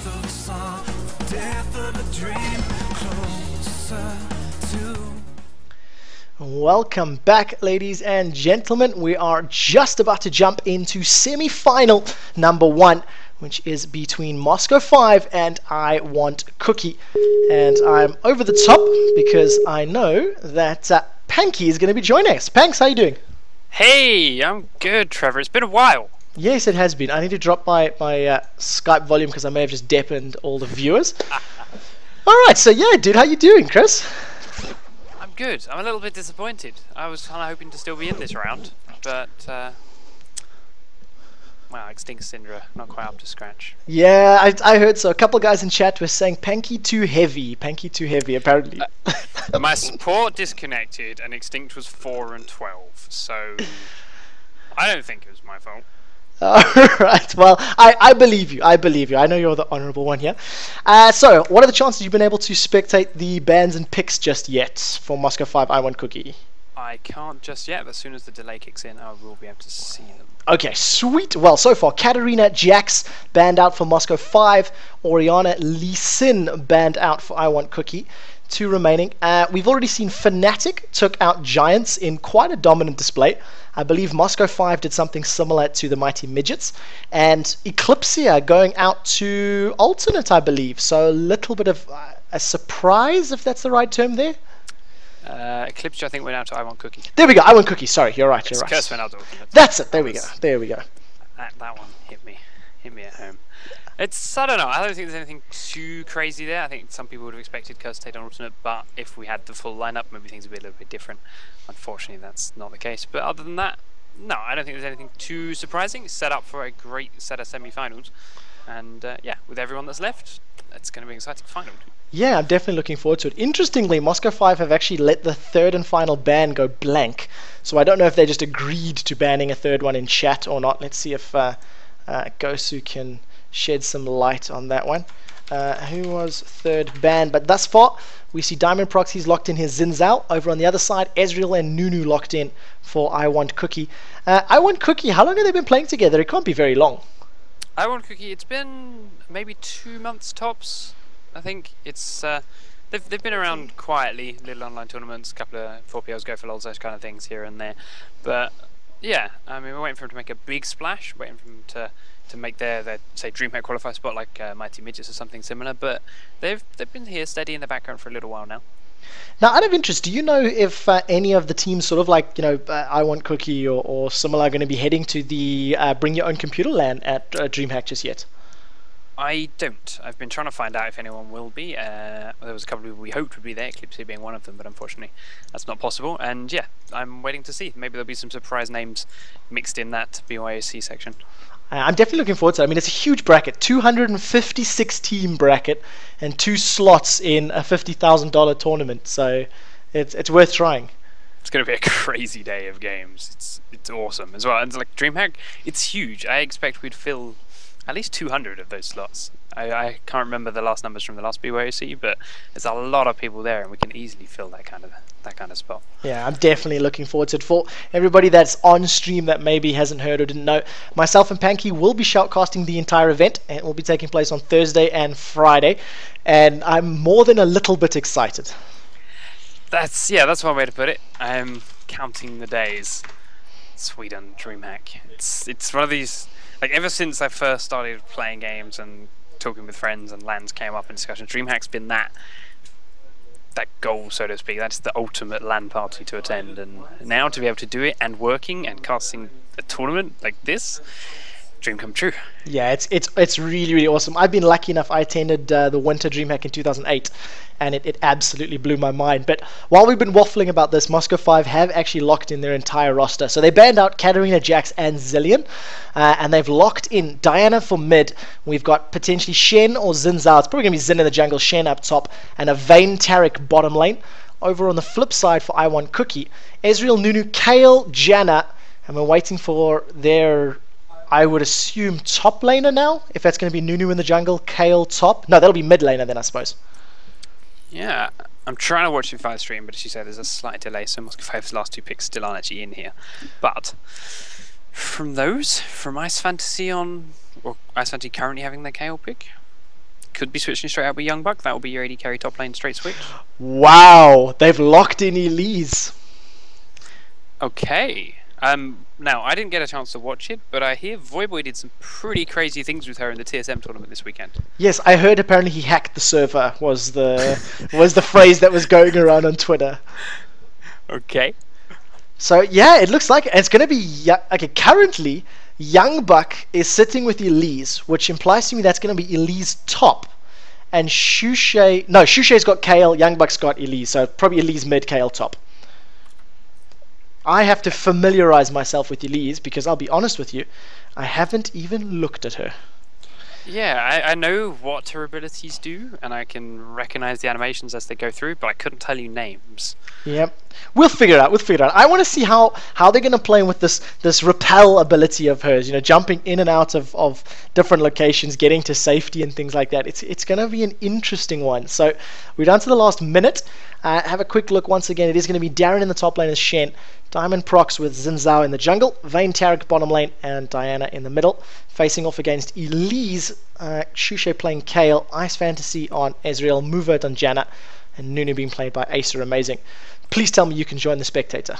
of a song, the death of a dream, closer to. Welcome back, ladies and gentlemen. We are just about to jump into semi-final number 1, which is between Moscow 5 and I Want Cookie. And I'm over the top because I know that Panky is going to be joining us. Panks, how you doing? Hey, I'm good, Trevor. It's been a while. Yes, it has been. I need to drop my Skype volume because I may have just deafened all the viewers. Alright, so yeah, dude, how you doing, Chris? I'm good. I'm a little bit disappointed. I was kind of hoping to still be in this round, but well, Extinct Syndra, not quite up to scratch. Yeah, I heard so. A couple of guys in chat were saying Panky too heavy, apparently. My support disconnected, and Extinct was 4 and 12, so I don't think it was my fault. Alright, well, I believe you. I know you're the honourable one here. So, what are the chances you've been able to spectate the bans and picks just yet for Moscow 5 I Want Cookie? I can't just yet, but as soon as the delay kicks in, I will be able to see them. Okay, sweet. Well, so far, Katarina Jax banned out for Moscow 5, Oriana Lee Sin banned out for I Want Cookie. 2 remaining. We've already seen Fnatic took out Giants in quite a dominant display. I believe Moscow 5 did something similar to the Mighty Midgets. And Eclipsia going out to Alternate, I believe. So a little bit of a surprise, if that's the right term there. Eclipse, I think, went out to I Want Cookie. There we go. I Want Cookie. Sorry, you're right. You're right. Curse went out to Alternate. That's it. There we go. There we go. That one hit me at home. It's, I don't know, I don't think there's anything too crazy there. I think some people would have expected Curse to take on Alternate, but if we had the full lineup, maybe things would be a little bit different. Unfortunately, that's not the case. But other than that, no, I don't think there's anything too surprising. It's set up for a great set of semi-finals. And yeah, with everyone that's left, it's going to be an exciting final. Yeah, I'm definitely looking forward to it. Interestingly, Moscow 5 have actually let the third and final ban go blank. So I don't know if they just agreed to banning a third one in chat or not. Let's see if Gosu can shed some light on that one. Who was third ban? But thus far, we see Diamond Proxies locked in his Xin Zhao. Over on the other side, Ezreal and Nunu locked in for I Want Cookie. I Want Cookie, how long have they been playing together? It can't be very long. I Want Cookie, it's been maybe 2 months tops. I think it's they've been around quietly, little online tournaments, a couple of 4PLs go for lols, those kind of things here and there. But yeah, I mean, we're waiting for them to make a big splash, waiting for them to make their say DreamHack qualifier spot like Mighty Midgets or something similar. But they've been here steady in the background for a little while now. Now, out of interest, do you know if any of the teams, sort of like, you know, I Want Cookie or similar, are going to be heading to the Bring Your Own Computer LAN at DreamHack just yet? I don't. I've been trying to find out if anyone will be. There was a couple of people we hoped would be there, Eclipse being one of them, but unfortunately that's not possible. And yeah, I'm waiting to see. Maybe there'll be some surprise names mixed in that BYOC section. I'm definitely looking forward to it. I mean, it's a huge bracket, 256 team bracket, and 2 slots in a $50,000 tournament. So it's worth trying. It's going to be a crazy day of games. It's awesome as well. And like DreamHack, it's huge. I expect we'd fill at least 200 of those slots. I can't remember the last numbers from the last BYOC, but there's a lot of people there, and we can easily fill that kind of spot. Yeah, I'm definitely looking forward to it. For everybody that's on stream that maybe hasn't heard or didn't know, myself and Panky will be shoutcasting the entire event, and it will be taking place on Thursday and Friday, and I'm more than a little bit excited. That's one way to put it. I'm counting the days. Sweden DreamHack. It's one of these. Like, ever since I first started playing games and talking with friends and LANs came up in discussion, DreamHack's been that goal, so to speak. That's the ultimate LAN party to attend, and now to be able to do it and working and casting a tournament like this, dream come true. Yeah, it's really, really awesome. I've been lucky enough, I attended the Winter DreamHack in 2008, and it absolutely blew my mind. But while we've been waffling about this, Moscow 5 have actually locked in their entire roster. So they banned out Katarina, Jax, and Zillion, and they've locked in Diana for mid. We've got potentially Shen or Xin Zhao. It's probably going to be Xin in the jungle, Shen up top, and a Vayne Taric bottom lane. Over on the flip side for I Want Cookie, Ezreal, Nunu, Kayle, Janna, and we're waiting for their, I would assume, top laner now, if that's going to be Nunu in the jungle, Kayle top. No, that'll be mid laner then, I suppose. Yeah, I'm trying to watch the 5 stream, but as you said, there's a slight delay, so Moscow 5's last 2 picks still aren't actually in here. But from Ice Fantasy or Ice Fantasy currently having their Kayle pick, could be switching straight out with Young Buck. That will be your AD carry top lane straight switch. Wow, they've locked in Elise. Okay. Now, I didn't get a chance to watch it, but I hear Voyboy did some pretty crazy things with her in the TSM tournament this weekend. Yes, I heard apparently he hacked the server was the phrase that was going around on Twitter. Okay. So yeah, it looks like it's going to be okay. Currently, Young Buck is sitting with Elise, which implies to me that's going to be Elise top, and Shushae's got Kale, Young Buck's got Elise, so probably Elise mid, Kale top. I have to familiarize myself with Elise because I'll be honest with you, I haven't even looked at her. Yeah, I know what her abilities do, and I can recognize the animations as they go through, but I couldn't tell you names. Yep, we'll figure it out. I want to see how they're going to play with this repel ability of hers. You know, jumping in and out of different locations, getting to safety and things like that. It's going to be an interesting one. So we're down to the last minute. Have a quick look once again. It is going to be Darren in the top lane as Shen, Diamond Prox with Xin Zhao in the jungle, Vayne Tarek bottom lane, and Diana in the middle, facing off against Elise, Shushae playing Kale, Ice Fantasy on Ezreal, Movert on Janna, and Nunu being played by Acer Amazing. Please tell me you can join the spectator.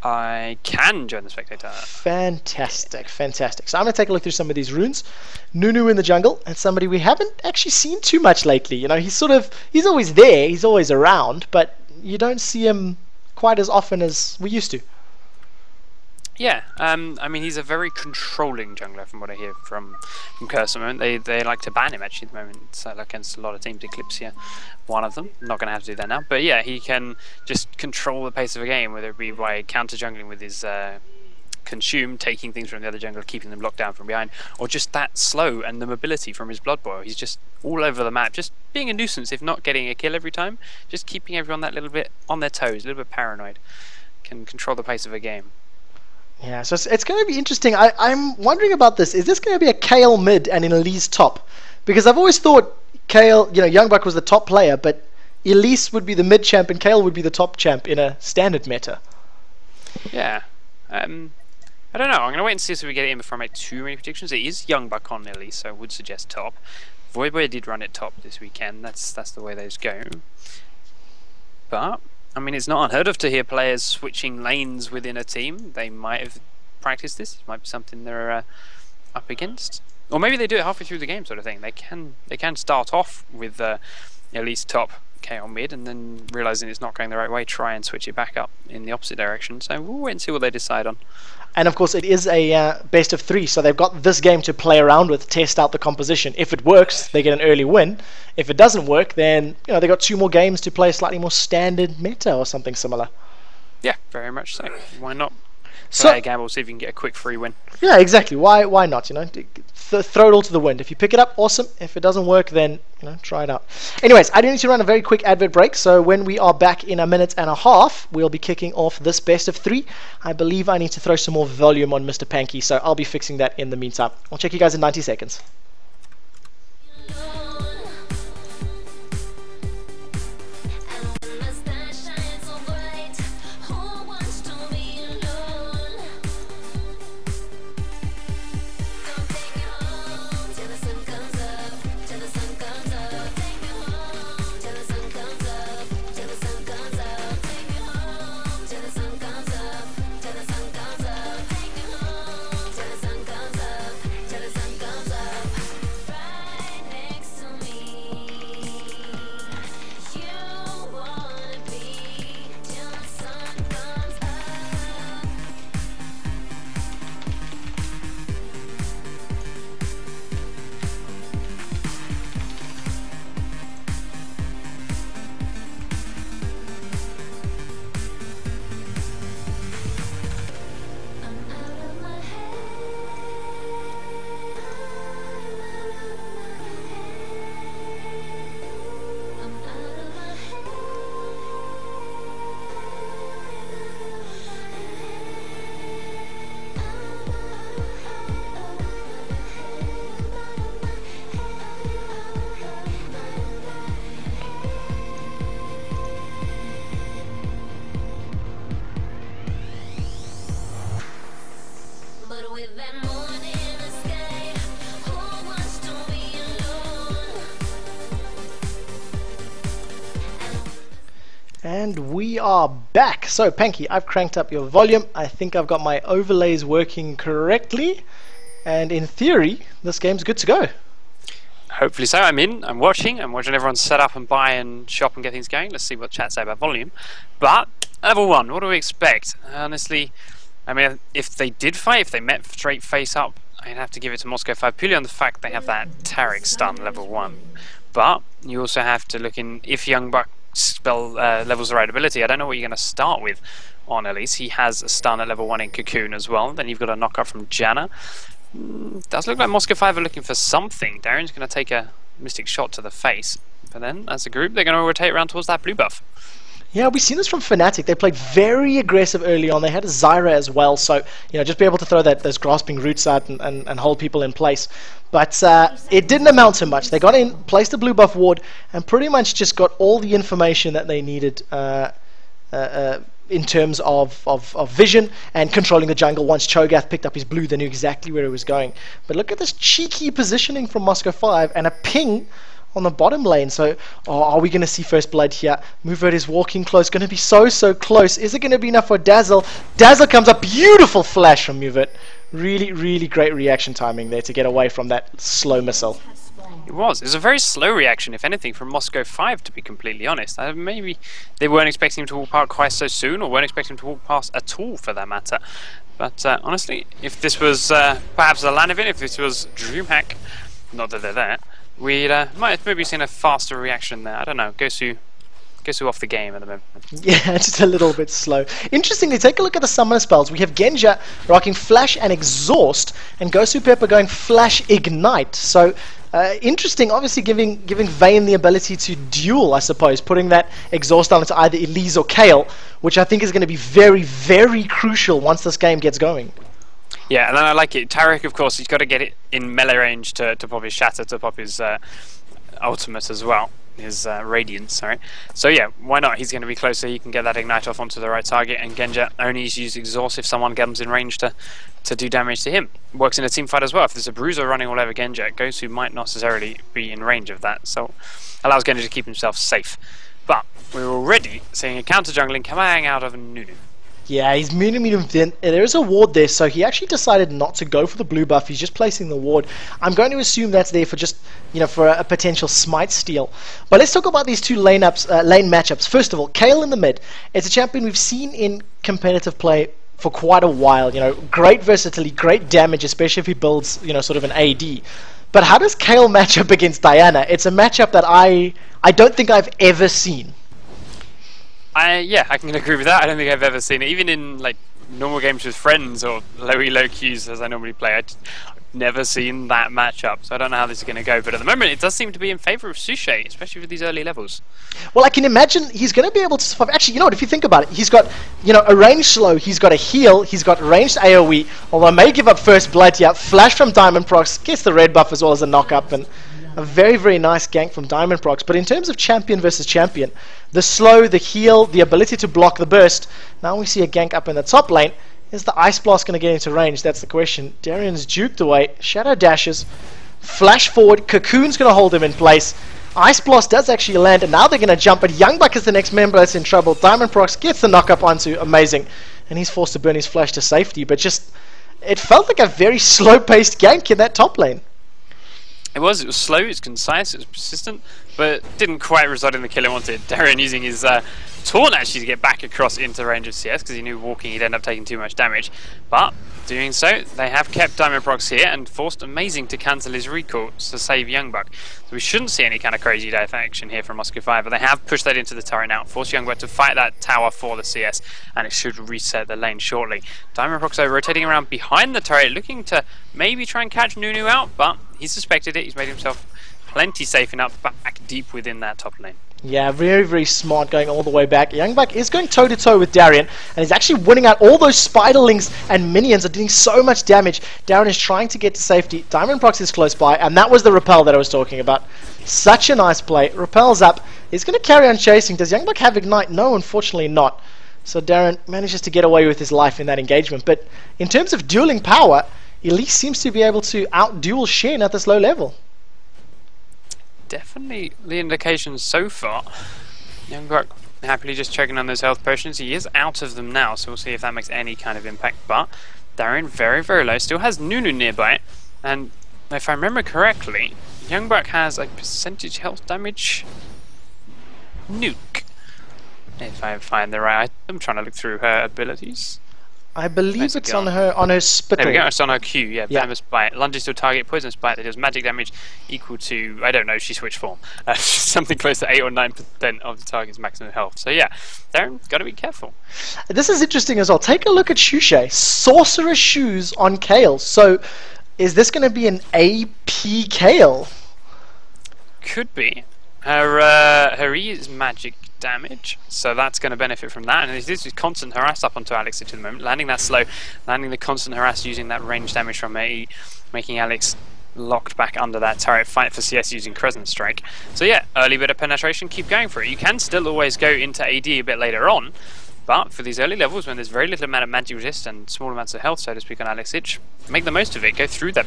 I can join the spectator. Fantastic. So I'm going to take a look through some of these runes. Nunu in the jungle, and somebody we haven't actually seen too much lately. You know, he's always there, he's always around, but you don't see him quite as often as we used to. Yeah, I mean, he's a very controlling jungler from what I hear from Curse at the moment. They like to ban him actually at the moment. So against a lot of teams, Eclipsia, one of them. Not going to have to do that now. But yeah, he can just control the pace of a game, whether it be by counter jungling with his consume, taking things from the other jungler, keeping them locked down from behind, or just that slow and the mobility from his Blood Boil. He's just all over the map, just being a nuisance, if not getting a kill every time, just keeping everyone that little bit on their toes, a little bit paranoid. Can control the pace of a game. Yeah, so it's going to be interesting. I'm wondering about this. Is this going to be a Kale mid and an Elise top? Because I've always thought Kale, Young Buck was the top player, but Elise would be the mid champ and Kale would be the top champ in a standard meta. Yeah. I don't know. I'm going to wait and see if we get it in before I make too many predictions. It is Young Buck on Elise, so I would suggest top. Voyboy did run it top this weekend. That's the way those go. But I mean, it's not unheard of to hear players switching lanes within a team. They might have practiced this. It might be something they're up against, or maybe they do it halfway through the game, sort of thing. They can start off with Elise top, KO mid, and then realizing it's not going the right way, try and switch it back up in the opposite direction. So we'll wait and see what they decide on. And of course, it is a best of 3, so they've got this game to play around with, test out the composition. If it works, they get an early win. If it doesn't work, then they got 2 more games to play a slightly more standard meta or something similar. Yeah, very much so. Why not? Play a gamble, see if you can get a quick free win. Yeah, exactly. Why not? Throw it all to the wind. If you pick it up, awesome. If it doesn't work, then try it out. Anyways, I do need to run a very quick advert break. So when we are back in a minute and a half, we'll be kicking off this best of 3. I believe I need to throw some more volume on Mr. Panky, so I'll be fixing that in the meantime. I'll check you guys in 90 seconds. And we are back. So, Panky, I've cranked up your volume. I think I've got my overlays working correctly. And in theory, this game's good to go. Hopefully so. I'm watching everyone set up and buy and shop and get things going. Let's see what chat say about volume. But, level 1, what do we expect? Honestly, I mean, if they did fight, if they met straight face up, I'd have to give it to Moscow 5 purely on the fact they have that Tarek stun level 1. But, you also have to look in, if Young Buck spell levels the right ability, I don't know what you're going to start with on Elise. He has a stun at level 1 in Cocoon as well. Then you've got a knockup from Janna. Does look like Moscow 5 are looking for something. Darian's going to take a Mystic Shot to the face. But then, as a group, they're going to rotate around towards that blue buff. Yeah, we've seen this from Fnatic. They played very aggressive early on. They had a Zyra as well, so just be able to throw those grasping roots out and hold people in place. But it didn't amount to much. They got in, placed the blue buff ward, and pretty much just got all the information that they needed in terms of vision and controlling the jungle. Once Cho'Gath picked up his blue, they knew exactly where he was going. But look at this cheeky positioning from Moscow 5 and a ping on the bottom lane. So, are we going to see first blood here? Movert is walking close. Going to be so close. Is it going to be enough for Dazzle? Dazzle comes up. Beautiful flash from Movert. Really great reaction timing there to get away from that slow missile. It was a very slow reaction, if anything, from Moscow 5, to be completely honest. Maybe they weren't expecting him to walk past quite so soon, or weren't expecting him to walk past at all, for that matter. But honestly, if this was perhaps a Lanivin, if this was DreamHack, not that they're there, we'd might have maybe seen a faster reaction there. I don't know. Gosu off the game at the moment. Yeah, just a little bit slow. Interestingly, take a look at the summoner spells. We have Genja rocking Flash and Exhaust, and Gosu Pepper going Flash Ignite. So, interesting, obviously giving Vayne the ability to duel, I suppose, putting that Exhaust down into either Elise or Kayle, which I think is going to be very crucial once this game gets going. Yeah, and then I like it. Tarek, of course, he's got to get it in melee range to pop his Shatter, to pop his ultimate as well. His Radiance, sorry. So yeah, why not? He's going to be closer, he can get that Ignite off onto the right target, and Genja only uses Exhaust if someone comes in range to do damage to him. Works in a team fight as well. If there's a Bruiser running all over Genja, Gosu might not necessarily be in range of that, so allows Genja to keep himself safe. But we're already seeing a counter jungling coming out of Nunu. Yeah, he's medium thin. There is a ward there, so he actually decided not to go for the blue buff. He's just placing the ward. I'm going to assume that's there for just, for a potential smite steal. But let's talk about these two lane matchups. First of all, Kayle in the mid. It's a champion we've seen in competitive play for quite a while. Great versatility, great damage, especially if he builds, sort of an AD. But how does Kayle match up against Diana? It's a matchup that I don't think I've ever seen. Yeah, I can agree with that. I don't think I've ever seen it, even in like normal games with friends or low queues as I normally play. I've never seen that matchup, so I don't know how this is going to go. But at the moment, it does seem to be in favour of Suchet, especially with these early levels. Well, I can imagine he's going to be able to survive. Actually, if you think about it, he's got a range slow, he's got a heal, he's got ranged AoE. Although I may give up first blood here. Flash from Diamond Prox gets the red buff as well as a knock-up, and a very nice gank from Diamond Prox. But in terms of champion versus champion, the slow, the heal, the ability to block the burst, now we see a gank up in the top lane. Is the Ice Blast going to get into range? That's the question. Darian's juked away. Shadow dashes. Flash forward. Cocoon's going to hold him in place. Ice Blast does actually land, and now they're going to jump. But Young Buck is the next member that's in trouble. Diamond Prox gets the knock-up onto. Amazing. And he's forced to burn his flash to safety. But it felt like a very slow-paced gank in that top lane. It was slow, it was concise, it was persistent, but didn't quite result in the kill he wanted. Darian using his taunt actually to get back across into range of CS, because he knew walking he'd end up taking too much damage. But doing so, they have kept Diamond Prox here and forced Amazing to cancel his recall to save Young Buck. So we shouldn't see any kind of crazy death action here from Moscow 5, but they have pushed that into the turret now, forced Young Buck to fight that tower for the CS, and it should reset the lane shortly. Diamond Prox rotating around behind the turret, looking to maybe try and catch Nunu out, but he suspected it. He's made himself plenty safe enough back deep within that top lane. Yeah, very smart going all the way back. Young Buck is going toe-to-toe with Darian, and he's actually winning out. All those spiderlings and minions are doing so much damage. Darian is trying to get to safety. Diamond Prox is close by, and that was the repel that I was talking about. Such a nice play. Repel's up. He's going to carry on chasing. Does Young Buck have Ignite? No, unfortunately not. So Darian manages to get away with his life in that engagement. But in terms of dueling power, Elise seems to be able to out-duel Shen at this low level. Definitely the indications so far. Young Buck happily just checking on those health potions. He is out of them now, so we'll see if that makes any kind of impact. But Darien very, very low. Still has Nunu nearby. And if I remember correctly, Youngbuck has a percentage health damage nuke. If I find the right, I'm trying to look through her abilities. I believe it's on her spittle. There we go, it's on her Q, yeah, Yeah. Venomous Bite. Lunges to a target, poisonous bite that deals magic damage equal to, I don't know, she switched form. Something close to 8 or 9% of the target's maximum health. So yeah, Darren, gotta be careful. This is interesting as well. Take a look at Shushay. Sorcerer's Shoes on Kale. So, is this going to be an AP Kale? Could be. Her E is magic damage, so that's going to benefit from that. And it is constant harass up onto Alex at the moment, landing that slow, landing the constant harass using that range damage from E, making Alex locked back under that turret, fight for CS using Crescent Strike. So yeah, early bit of penetration, keep going for it. You can still always go into AD a bit later on, but for these early levels when there's very little amount of magic resist and small amounts of health, so to speak, on Alex Itch, make the most of it, go through that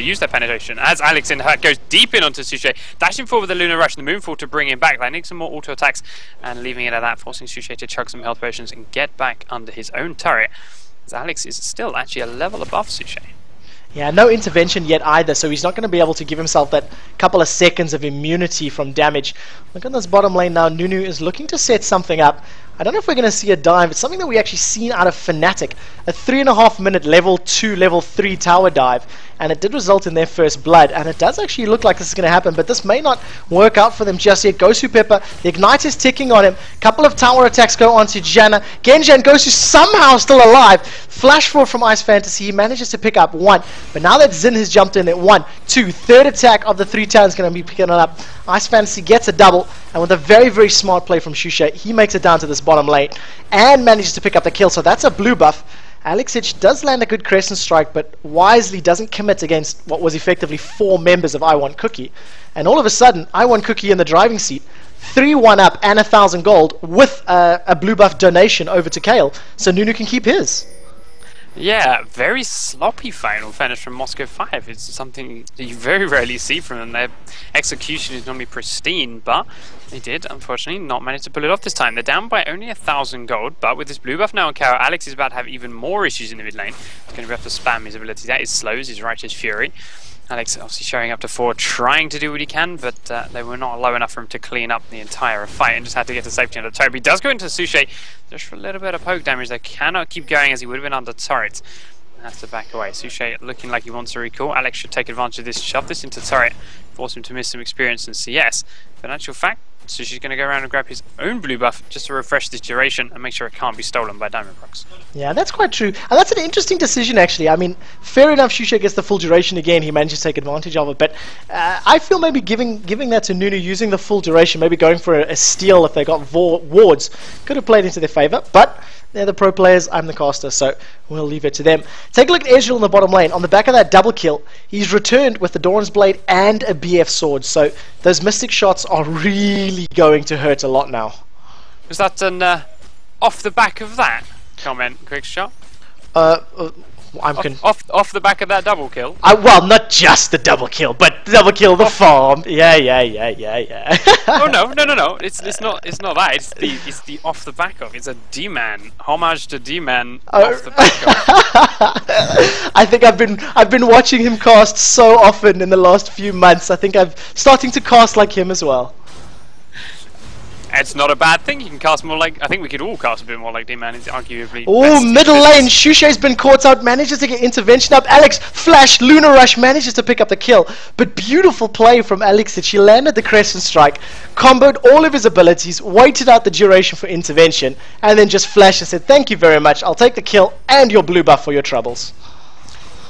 use that penetration. As Alex in hurt goes deep in onto Suchet, dashing forward with the Lunar Rush and the Moonfall to bring him back, landing some more auto attacks and leaving it at that, forcing Suchet to chug some health potions and get back under his own turret, as Alex is still actually a level above Suchet. Yeah, no intervention yet either, so he's not going to be able to give himself that couple of seconds of immunity from damage. Look at this bottom lane now. Nunu is looking to set something up. I don't know if we're going to see a dive. It's something that we actually seen out of Fnatic. A 3.5 minute level 2, level 3 tower dive. And it did result in their first blood. And it does actually look like this is going to happen. But this may not work out for them just yet. Gosu Pepper, the Ignite is ticking on him. Couple of tower attacks go onto Janna. Genji and Gosu somehow still alive. Flash forward from Ice Fantasy. He manages to pick up 1. But now that Xin has jumped in at 1, 2, third attack of the 3 turns is going to be picking it up. Ice Fantasy gets a double. And with a very, very smart play from Shusha, he makes it down to this bottom lane and manages to pick up the kill. So that's a blue buff. Alex Itch does land a good Crescent Strike, but wisely doesn't commit against what was effectively 4 members of I Want Cookie. And all of a sudden, I Want Cookie in the driving seat, 3-1 up and 1,000 gold with a blue buff donation over to Kale. So Nunu can keep his. Yeah, very sloppy final finish from Moscow 5. It's something that you very rarely see from them. Their execution is normally pristine, but they did, unfortunately, not manage to pull it off this time. They're down by only 1,000 gold, but with this blue buff now on Kara, Alex is about to have even more issues in the mid lane. He's going to have to spam his abilities. That is slows, his Righteous Fury. Alex obviously showing up to 4, trying to do what he can, but they were not low enough for him to clean up the entire fight and just had to get to safety under turret. He does go into Suchet just for a little bit of poke damage. They cannot keep going as he would have been under turret. Has to back away. Suchet looking like he wants to recall. Alex should take advantage of this, shove this into turret, force him to miss some experience in CS. But in actual fact, Sushi's going to go around and grab his own blue buff just to refresh this duration and make sure it can't be stolen by Diamond Procs. Yeah, that's quite true. And that's an interesting decision, actually. I mean, fair enough, Shusha gets the full duration again. He manages to take advantage of it. But I feel maybe giving that to Nunu, using the full duration, maybe going for a steal if they got wards, could have played into their favor. But they're the pro players, I'm the caster, so we'll leave it to them. Take a look at Ezreal in the bottom lane. On the back of that double kill, he's returned with the Dawn's Blade and a BF sword. So those Mystic shots are really going to hurt a lot now. Was that an off the back of that comment, quick shot? Off the back of that double kill? Well, not just the double kill, but the double kill, the farm. Yeah. Oh no! It's not that. It's the off the back of. It's a D-man homage to D-man off the back of. I think I've been watching him cast so often in the last few months. I think I'm starting to cast like him as well. It's not a bad thing. You can cast more like... I think we could all cast a bit more like D-Man. It's arguably... Oh, middle lane. Shusha's been caught out. Manages to get intervention up. Alex, flash, Lunar Rush. Manages to pick up the kill. But beautiful play from Alex that she landed the Crescent Strike, comboed all of his abilities, waited out the duration for intervention, and then just flashed and said, thank you very much. I'll take the kill and your blue buff for your troubles.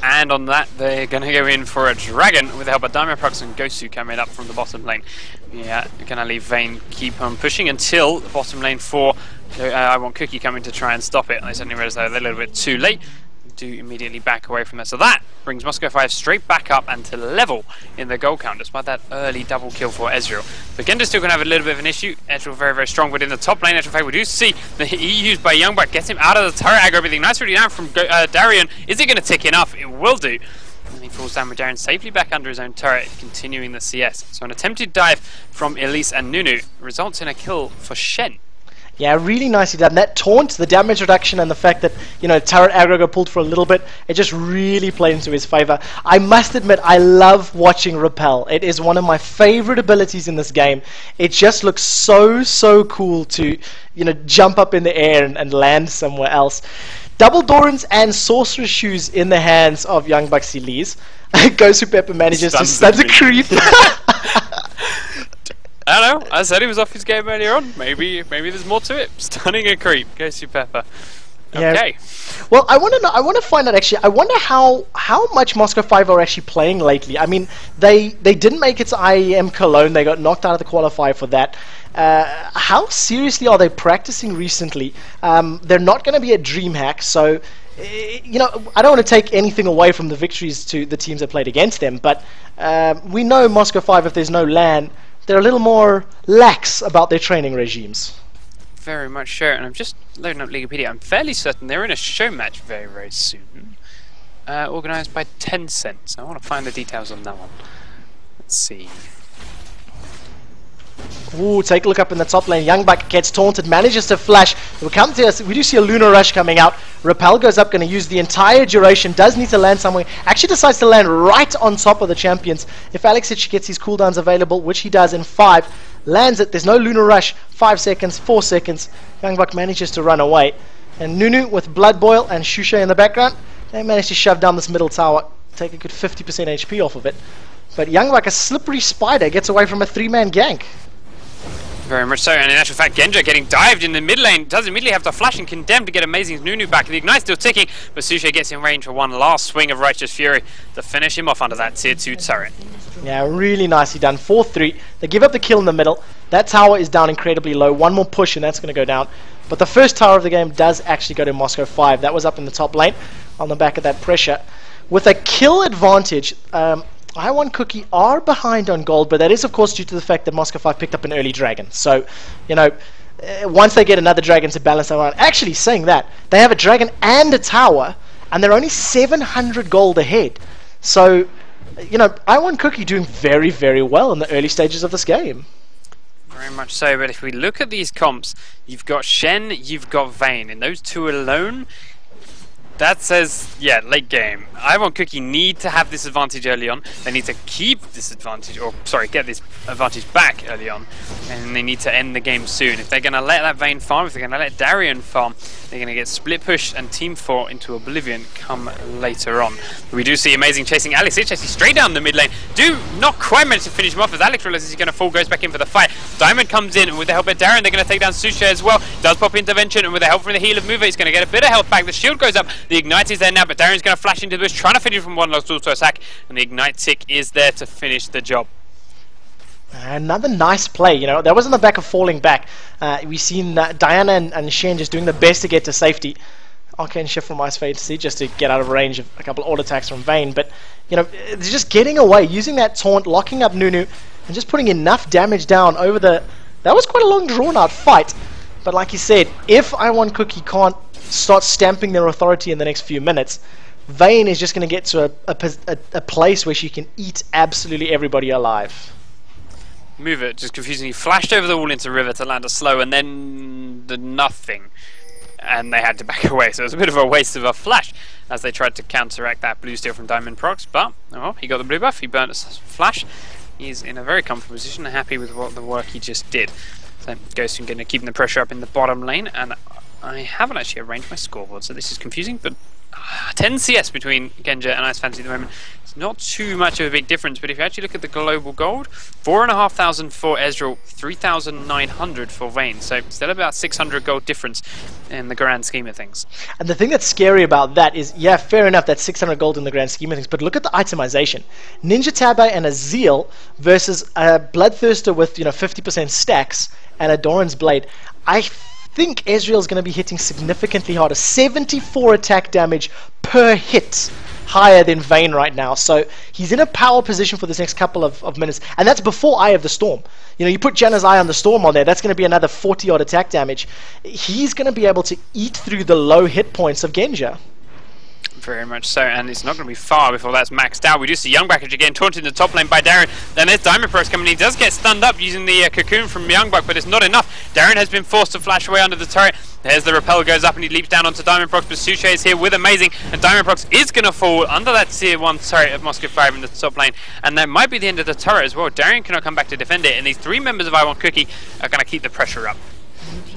And on that, they're going to go in for a dragon with the help of Diamond Procs and Gosu coming up from the bottom lane. Yeah, going to leave Vayne keep on pushing until the bottom lane for I Want Cookie coming to try and stop it. And they suddenly realize they're a little bit too late. Do immediately back away from that. So that brings Moscow 5 straight back up and to level in the goal count, despite that early double kill for Ezreal. But Gender's still going to have a little bit of an issue. Ezreal very, very strong, but in the top lane, we do see the E used by Youngbuck gets him out of the turret aggro. Everything nice really down from Darien. Is it going to tick enough? It will do. And he falls down with Darien safely back under his own turret, continuing the CS. So an attempted dive from Elise and Nunu results in a kill for Shen. Yeah, really nicely done. That taunt, the damage reduction, and the fact that, you know, turret aggro got pulled for a little bit, it just really played into his favor. I must admit, I love watching Repel. It is one of my favorite abilities in this game. It just looks so cool to, you know, jump up in the air and land somewhere else. Double Dorans and Sorcerer's Shoes in the hands of Young Bucks Elise. Gosu Pepper manages to stun the creep. I don't know. I said he was off his game earlier on. Maybe there's more to it. Stunning a creep. Goes to Pepper. Okay. Yeah. Well, I want to know. I want to find out actually. I wonder how much Moscow 5 are actually playing lately. I mean, they didn't make it to IEM Cologne. They got knocked out of the qualifier for that. How seriously are they practicing recently? They're not going to be at DreamHack, so. You know, I don't want to take anything away from the victories to the teams that played against them, but we know Moscow 5, if there's no LAN, they're a little more lax about their training regimes. Very much so, and I'm just loading up Wikipedia. I'm fairly certain they're in a show match very soon, organised by Tencent. I want to find the details on that one. Let's see. Ooh, take a look up in the top lane. Young Buck gets taunted, manages to flash. We do see a Lunar Rush coming out. Repel goes up, going to use the entire duration. Does need to land somewhere. Actually decides to land right on top of the champions. If Alexich gets his cooldowns available, which he does in 5, lands it. There's no Lunar Rush. 5 seconds, 4 seconds. Young Buck manages to run away. And Nunu with Blood Boil and Shusha in the background, they manage to shove down this middle tower. Take a good 50% HP off of it. But Young Buck, a slippery spider, gets away from a 3-man gank. Very much so, and in actual fact, Genja getting dived in the mid lane, does immediately have to flash and condemn to get Amazing's Nunu back. The Ignite's still ticking, but Sushi gets in range for one last swing of Righteous Fury to finish him off under that tier 2 turret. Yeah, really nicely done. 4-3. They give up the kill in the middle. That tower is down incredibly low. One more push and that's going to go down. But the first tower of the game does actually go to Moscow 5. That was up in the top lane on the back of that pressure. With a kill advantage, I1 Cookie are behind on gold, but that is of course due to the fact that Moscow 5 picked up an early dragon. So, you know, once they get another dragon to balance that around, actually saying that, they have a dragon and a tower, and they're only 700 gold ahead. So, you know, I1 Cookie doing very well in the early stages of this game. Very much so, but if we look at these comps, you've got Shen, you've got Vayne, and those two alone, that says, yeah, late game. I1 Cookie need to have this advantage early on. They need to keep this advantage, or sorry, get this advantage back early on. And they need to end the game soon. If they're going to let that Vayne farm, if they're going to let Darien farm, they're going to get split pushed and team fought into oblivion come later on. We do see Amazing chasing Alex. It's actually straight down the mid lane. Do not quite manage to finish him off as Alex realizes he's going to fall, goes back in for the fight. Diamond comes in, and with the help of Darien, they're going to take down Susha as well. Does pop intervention, and with the help from the heal of Mover, he's going to get a bit of health back. The shield goes up. The Ignite is there now, but Darien's going to flash into the bush, trying to finish from one lost auto attack, and the Ignite tick is there to finish the job. Another nice play, you know, that was on the back of falling back. We've seen Diana and Shen just doing the best to get to safety. Arcane Shift from Ice Fantasy just to get out of range of a couple of auto attacks from Vayne, but, you know, they're just getting away, using that taunt, locking up Nunu, and just putting enough damage down over the... That was quite a long drawn-out fight, but like you said, if I1 Cookie can't start stamping their authority in the next few minutes, Vayne is just going to get to a place where she can eat absolutely everybody alive. Move it, just confusingly flashed over the wall into River to land a slow, and then the nothing. And they had to back away, so it was a bit of a waste of a flash as they tried to counteract that blue steal from Diamond Procs, but oh, he got the blue buff, he burnt a flash. He's in a very comfortable position, happy with what the work he just did. So Ghost going to keep the pressure up in the bottom lane, and I haven't actually arranged my scoreboard, so this is confusing, but 10 CS between Genja and Ice Fantasy at the moment. It's not too much of a big difference, but if you actually look at the global gold, 4,500 for Ezreal, 3,900 for Vayne, so still about 600 gold difference in the grand scheme of things. And the thing that's scary about that is, yeah, fair enough, that's 600 gold in the grand scheme of things, but look at the itemization. Ninja Tabe and a Zeal versus a Bloodthirster with, you know, 50% stacks and a Doran's Blade. I think Ezreal's going to be hitting significantly harder. 74 attack damage per hit, higher than Vayne right now. So he's in a power position for this next couple of minutes, and that's before Eye of the Storm. You know, you put Janna's Eye on the Storm on there, that's going to be another 40 odd attack damage. He's going to be able to eat through the low hit points of Genja. Very much so, and it's not going to be far before that's maxed out. We do see Young Buck again taunted in the top lane by Darren. Then there's Diamond Prox coming. He does get stunned up using the cocoon from Young Buck, but it's not enough. Darren has been forced to flash away under the turret. There's the rappel goes up and he leaps down onto Diamond Prox, but Suche is here with Amazing, and Diamond Prox is going to fall under that tier 1 turret of Moscow 5 in the top lane, and that might be the end of the turret as well. Darren cannot come back to defend it, and these 3 members of I Want Cookie are going to keep the pressure up.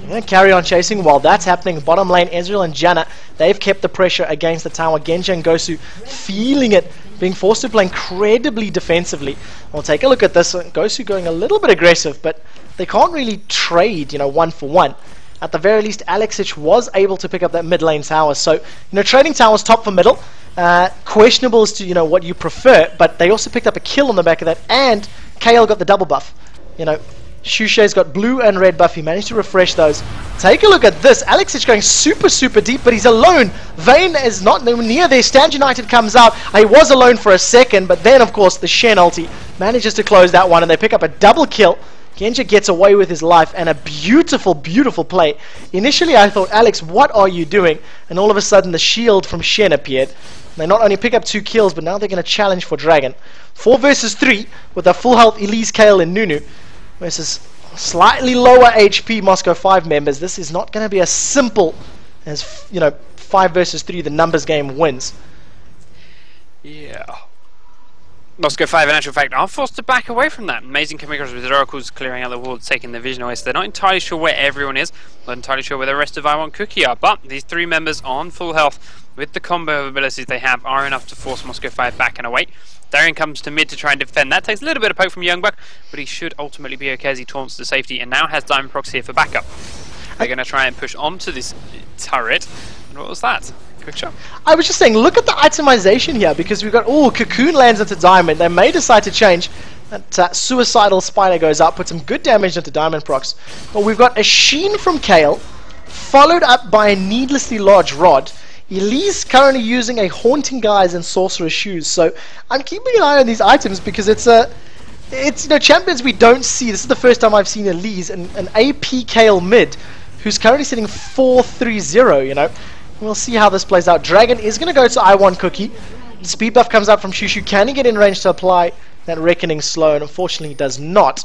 Yeah, carry on chasing. While that's happening, bottom lane, Ezreal and Janna, they've kept the pressure against the tower. Genji and Gosu feeling it, being forced to play incredibly defensively. We'll take a look at this. Gosu going a little bit aggressive, but they can't really trade, you know, 1 for 1. At the very least, Alexic was able to pick up that mid lane tower. So, you know, trading towers top for middle. Questionable as to, you know, what you prefer, but they also picked up a kill on the back of that, and Kale got the double buff. You know, Shushe's got blue and red buff. He managed to refresh those. Take a look at this. Alexic going super deep, but he's alone. Vayne is not near there. Stand United comes out. He was alone for a second, but then, of course, the Shen ulti manages to close that one, and they pick up a double kill. Genji gets away with his life, and a beautiful play. Initially, I thought, Alex, what are you doing? And all of a sudden, the shield from Shen appeared. They not only pick up 2 kills, but now they're going to challenge for Dragon. 4 versus 3 with a full health Elise, Kale, and Nunu versus slightly lower HP Moscow 5 members. This is not going to be as simple as, you know, 5 versus 3, the numbers game wins. Yeah. Moscow 5 in actual fact are forced to back away from that. Amazing coming across with the oracles clearing out the wall, taking the vision away, so they're not entirely sure where everyone is, not entirely sure where the rest of I Want Cookie are, but these 3 members on full health with the combo of abilities they have are enough to force Moscow 5 back and away. Darren comes to mid to try and defend. That takes a little bit of poke from Young Buck, but he should ultimately be okay as he taunts to safety, and now has Diamond Prox here for backup. They're going to try and push onto this turret. And what was that? Quick shot. I was just saying, look at the itemization here, because we've got, Cocoon lands into Diamond. They may decide to change. That suicidal spider goes up, puts some good damage into Diamond Prox. But we've got a Sheen from Kale, followed up by a needlessly large rod. Elise currently using a Haunting Guise and Sorcerer's Shoes. So I'm keeping an eye on these items, because it's you know, champions we don't see. This is the first time I've seen Elise, an AP Kale mid, who's currently sitting 4-3-0, you know. We'll see how this plays out. Dragon is going to go to I Want Cookie. The speed buff comes out from Shushu. Can he get in range to apply that Reckoning Slow? And unfortunately he does not.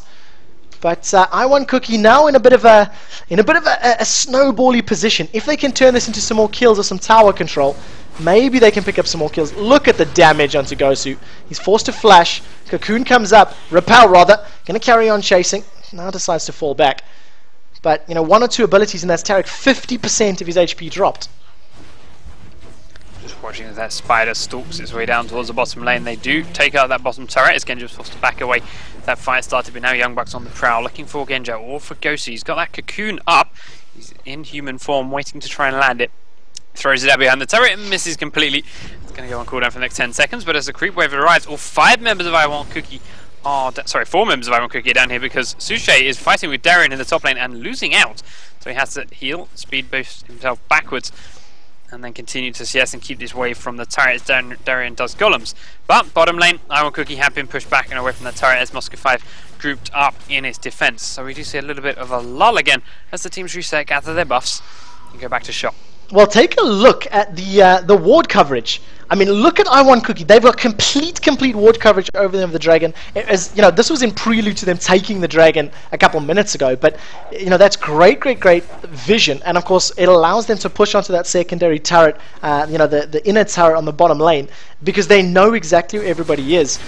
But I Want Cookie now in a bit of a snowbally position. If they can turn this into some more kills or some tower control, maybe they can pick up some more kills. Look at the damage onto Gosu. He's forced to flash. Cocoon comes up. Repel rather. Going to carry on chasing. Now decides to fall back. But, you know, 1 or 2 abilities, and that's Tarek 50% of his HP dropped. Just watching as that spider stalks its way down towards the bottom lane. They do take out that bottom turret as Genji was forced to back away. That fight started, but now Young Buck's on the prowl, looking for Genji or for Gosu. He's got that cocoon up. He's in human form, waiting to try and land it. Throws it out behind the turret and misses completely. It's going to go on cooldown for the next 10 seconds, but as the creep wave arrives, all 5 members of I Want Cookie are... Sorry, 4 members of I Want Cookie are down here, because Suche is fighting with Darren in the top lane and losing out. So he has to heal, speed boost himself backwards, and then continue to CS and keep this wave from the turret as Darren does golems. But bottom lane, I Want Cookie have been pushed back and away from the turret as Moscow 5 grouped up in its defense. So we do see a little bit of a lull again as the teams reset, gather their buffs, and go back to shop. Well, take a look at the ward coverage. I mean, look at I Want Cookie. They've got complete ward coverage over them of the Dragon. As you know, this was in prelude to them taking the Dragon a couple minutes ago. But you know, that's great vision, and of course, it allows them to push onto that secondary turret. You know, the inner turret on the bottom lane, because they know exactly where everybody is.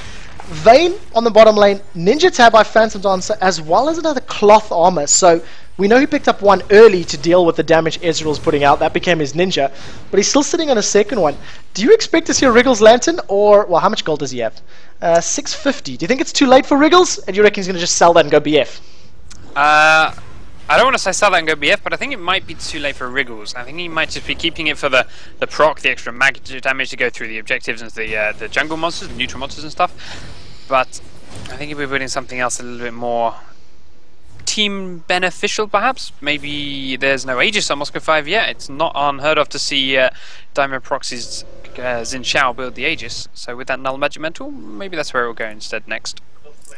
Vayne on the bottom lane, Ninja Tab by Phantom Dancer, as well as another cloth armor. So we know he picked up one early to deal with the damage Ezreal's putting out. That became his ninja, but he's still sitting on a second one. Do you expect to see a Wriggles Lantern, or, well, how much gold does he have? 650. Do you think it's too late for Wriggles, and do you reckon he's going to just sell that and go BF? I don't want to say sell that and go BF, but I think it might be too late for Wriggles. I think he might just be keeping it for the proc, the extra mag damage to go through the objectives and the jungle monsters, the neutral monsters and stuff. But I think he'll be putting something else a little bit more team beneficial, perhaps. Maybe there's no Aegis on Moscow 5 yet. It's not unheard of to see Diamond Proxy's Xin Shao build the Aegis. So with that Null Magic Mental, maybe that's where it will go instead next.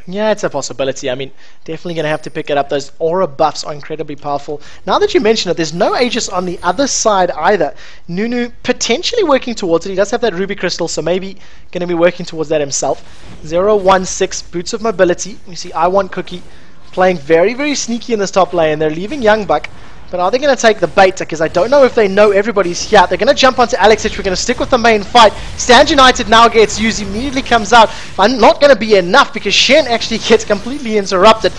Yeah, it's a possibility. I mean, definitely going to have to pick it up. Those aura buffs are incredibly powerful. Now that you mention it, there's no Aegis on the other side either. Nunu potentially working towards it. He does have that Ruby Crystal, so maybe going to be working towards that himself. 0-1-6, Boots of Mobility. You see I Want Cookie playing very, very sneaky in this top lane. They're leaving Young Buck. But are they going to take the bait? Because I don't know if they know everybody's here. They're going to jump onto Alexich. We're going to stick with the main fight. Stand United now gets used, immediately comes out. I'm not going to be enough because Shen actually gets completely interrupted.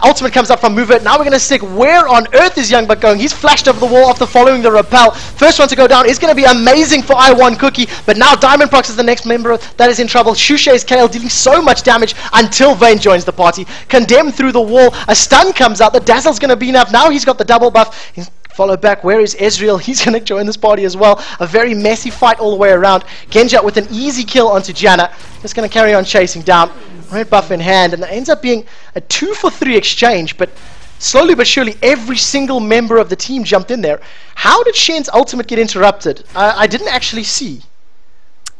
Ultimate comes up from Mover. Now we're going to stick. Where on earth is Young Buck going? He's flashed over the wall after following the repel. First one to go down is going to be amazing for I Want Cookie. But now Diamond Prox is the next member that is in trouble. Shushe's Kale dealing so much damage until Vayne joins the party. Condemned through the wall. A stun comes out. The Dazzle's going to be enough. Now he's got the double buff. He's followed back. Where is Ezreal? He's going to join this party as well. A very messy fight all the way around. Genja with an easy kill onto Janna. Just going to carry on chasing down. Red buff in hand, and it ends up being a 2-for-3 exchange, but slowly but surely every single member of the team jumped in there. How did Shen's ultimate get interrupted? I didn't actually see.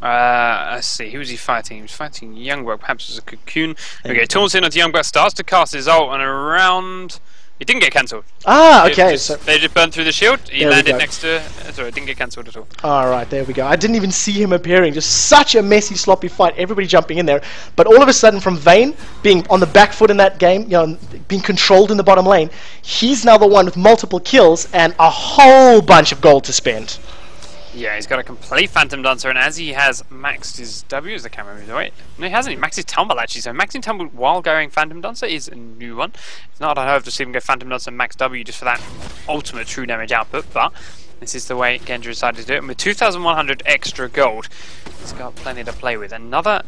Let's see, who was he fighting? He was fighting Youngbuck, perhaps it was a Cocoon. Okay, taunts in onto Youngbuck, starts to cast his ult, and around... It didn't get cancelled. Ah, okay. They just burned through the shield. He landed next to... Sorry, it didn't get cancelled at all. Alright, there we go. I didn't even see him appearing. Just such a messy, sloppy fight. Everybody jumping in there. But all of a sudden, from Vayne being on the back foot in that game, you know, being controlled in the bottom lane, he's now the one with multiple kills and a whole bunch of gold to spend. Yeah, he's got a complete Phantom Dancer, and as he has maxed his W as the camera moves away. No, he hasn't. He maxed his Tumble, actually. So maxing Tumble while going Phantom Dancer is a new one. It's not unheard of to see him go Phantom Dancer and max W just for that ultimate true damage output, but this is the way Genja decided to do it. And with 2,100 extra gold, he's got plenty to play with. Another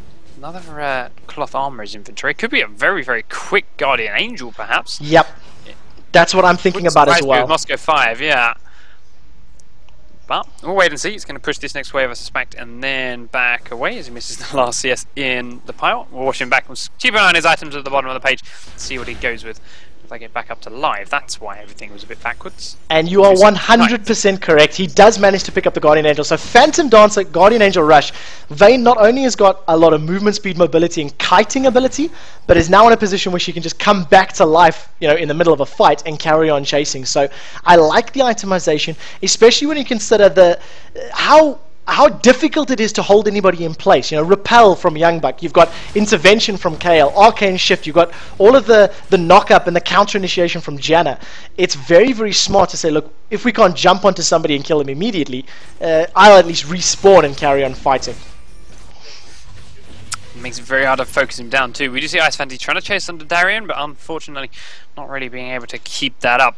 cloth armor is inventory. Could be a very, very quick Guardian Angel, perhaps. Yep. That's what I'm thinking about as well. Moscow 5, yeah. But we'll wait and see. He's going to push this next wave, I suspect, and then back away as he misses the last CS in the pile. We'll watch him back. We'll keep an eye on his items at the bottom of the page, see what he goes with. If I get back up to live, that's why everything was a bit backwards. And you are 100% correct. He does manage to pick up the Guardian Angel. So Phantom Dancer, Guardian Angel Rush. Vayne not only has got a lot of movement speed, mobility, and kiting ability, but is now in a position where she can just come back to life, you know, in the middle of a fight and carry on chasing. So I like the itemization, especially when you consider the how difficult it is to hold anybody in place. You know, repel from Youngbuck, you've got intervention from Kale, arcane shift, you've got all of the knock up and the counter initiation from Janna. It's very, very smart to say, look, if we can't jump onto somebody and kill them immediately, I'll at least respawn and carry on fighting. It makes it very hard to focus him down too. We do see Ice Fantasy trying to chase under Darien, but unfortunately not really being able to keep that up.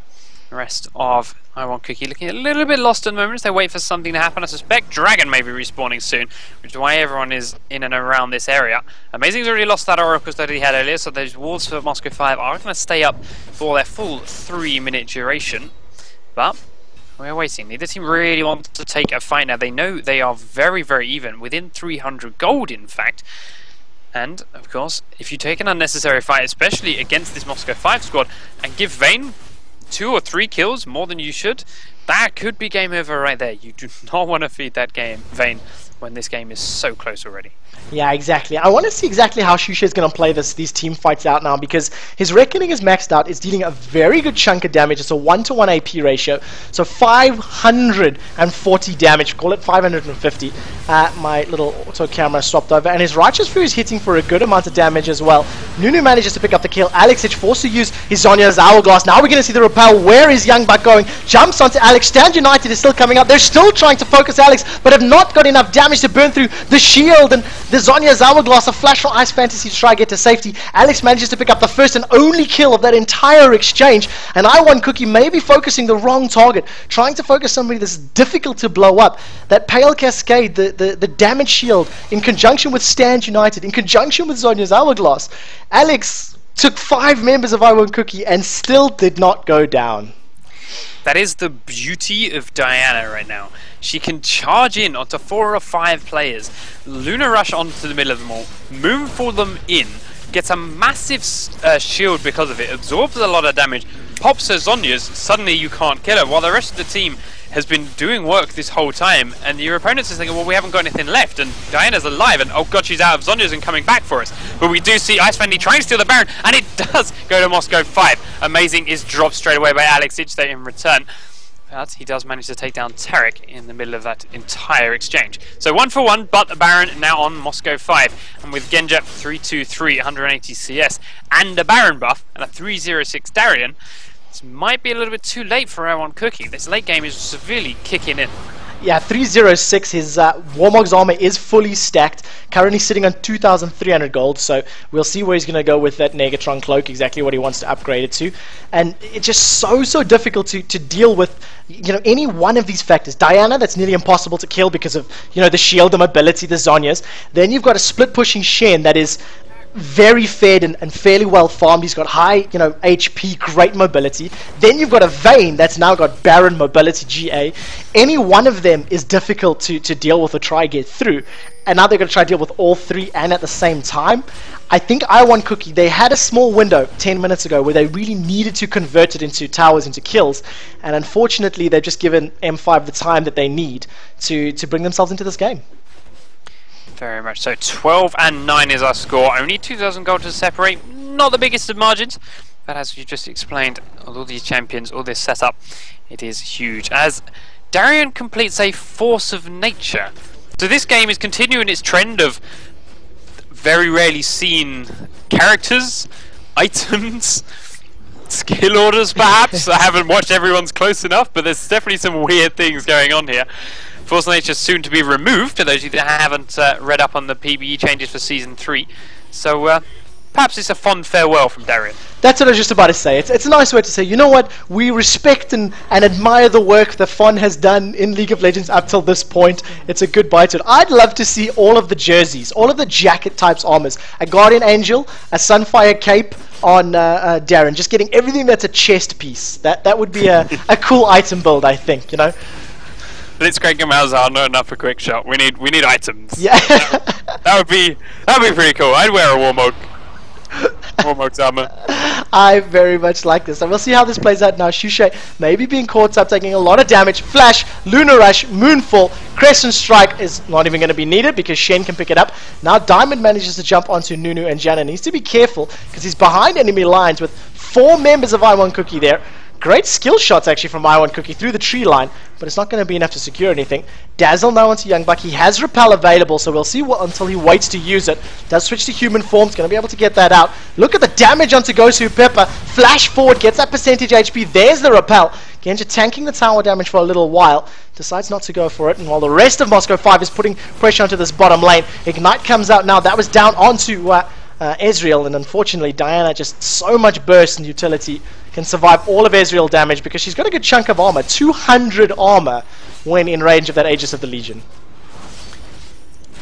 The rest of I Want Cookie looking a little bit lost at the moment as they wait for something to happen. I suspect Dragon may be respawning soon, which is why everyone is in and around this area. Amazing's already lost that Oracles that he had earlier, so those walls for Moscow 5 are going to stay up for their full 3-minute duration. But we're waiting. Neither team really wants to take a fight now. They know they are very, very even, within 300 gold in fact. And, of course, if you take an unnecessary fight, especially against this Moscow 5 squad, and give Vayne 2 or 3 kills more than you should, that could be game over right there. You do not want to feed that game, Vayne, when this game is so close already. Yeah, exactly. I want to see exactly how Shusha is going to play these team fights out now, because his Reckoning is maxed out. It's dealing a very good chunk of damage. It's a 1-to-1 AP ratio, so 540 damage. Call it 550. My little auto camera swapped over, and his Righteous Fury is hitting for a good amount of damage as well. Nunu manages to pick up the kill. Alexich forced to use his Zonya's Hourglass. Now we're going to see the repel. Where is Youngbuck going? Jumps onto Alex. Stand United is still coming up. They're still trying to focus Alex, but have not got enough damage to burn through the shield, and the Zonya's Hourglass, a flash from Ice Fantasy to try and get to safety. Alex manages to pick up the first and only kill of that entire exchange, and I Want Cookie may be focusing the wrong target, trying to focus somebody that's difficult to blow up. That Pale Cascade, the damage shield, in conjunction with Stand United, in conjunction with Zonya's Hourglass. Alex took 5 members of I Want Cookie and still did not go down. That is the beauty of Diana right now. She can charge in onto 4 or 5 players, Luna Rush onto the middle of them all, Moonfall them in, gets a massive shield because of it, absorbs a lot of damage, pops her Zonya's, suddenly you can't kill her, while the rest of the team has been doing work this whole time, and your opponents are thinking, well, we haven't got anything left, and Diana's alive, and oh god, she's out of Zhonya's and coming back for us. But we do see Ice Fendi trying to steal the Baron, and it does go to Moscow 5. Amazing is dropped straight away by Alex Ichta in return. But he does manage to take down Tarek in the middle of that entire exchange. So 1 for 1, but the Baron now on Moscow 5. And with Genja 323, 180 CS, and a Baron buff, and a 306 Darien, this might be a little bit too late for Iwan Cookie. This late game is severely kicking in. Yeah, 306, his Warmog's armor is fully stacked, currently sitting on 2,300 gold, so we'll see where he's going to go with that Negatron cloak, exactly what he wants to upgrade it to. And it's just so difficult to deal with, you know, any one of these factors. Diana, that's nearly impossible to kill because of, you know, the shield, the mobility, the Zhonya's. Then you've got a split pushing Shen that is very fed and fairly well farmed. He's got high, you know, HP, great mobility. Then you've got a Vayne that's now got Baron mobility GA. Any one of them is difficult to deal with or try get through. And now they're going to try to deal with all three and at the same time. I think Iwan Cookie, they had a small window 10 minutes ago where they really needed to convert it into towers, into kills. And unfortunately, they've just given M5 the time that they need to bring themselves into this game. Very much so. 12 and 9 is our score. Only 2,000 gold to separate. Not the biggest of margins, but as you just explained, all these champions, all this setup, it is huge. As Darien completes a force of nature. So this game is continuing its trend of very rarely seen characters, items, skill orders perhaps. I haven't watched everyone's close enough, but there's definitely some weird things going on here. Force of Nature soon to be removed, for those of you that haven't read up on the PBE changes for Season 3. So perhaps it's a fond farewell from Darien. That's what I was just about to say. It's a nice way to say, you know what, we respect and admire the work that Fon has done in League of Legends up till this point. It's a goodbye to it. I'd love to see all of the jerseys, all of the jacket types armors. A Guardian Angel, a Sunfire Cape on Darren, just getting everything that's a chest piece. That would be a cool item build, I think, you know. Blitzcrank and Malzahar, not enough for quick shot. We need items. Yeah. That'd be pretty cool. I'd wear a Warmog. Warmog's armor. I very much like this. And we'll see how this plays out now. Shushay maybe being caught up, taking a lot of damage. Flash, Lunar Rush, Moonfall, Crescent Strike is not even going to be needed because Shen can pick it up. Now Diamond manages to jump onto Nunu, and Janna needs to be careful because he's behind enemy lines with 4 members of Iwan Cookie there. Great skill shots actually from Iwan Cookie through the tree line, but it's not going to be enough to secure anything. Dazzle now onto Youngbuck. He has Repel available, so we'll see what until he waits to use it. Does switch to human form. He's going to be able to get that out. Look at the damage onto Gosu Pepper. Flash forward, gets that percentage HP. There's the Repel. Genja tanking the tower damage for a little while. Decides not to go for it, and while the rest of Moscow 5 is putting pressure onto this bottom lane, Ignite comes out now. That was down onto Ezreal, and unfortunately Diana, just so much burst and utility, can survive all of Ezreal damage because she's got a good chunk of armor, 200 armor when in range of that Aegis of the Legion.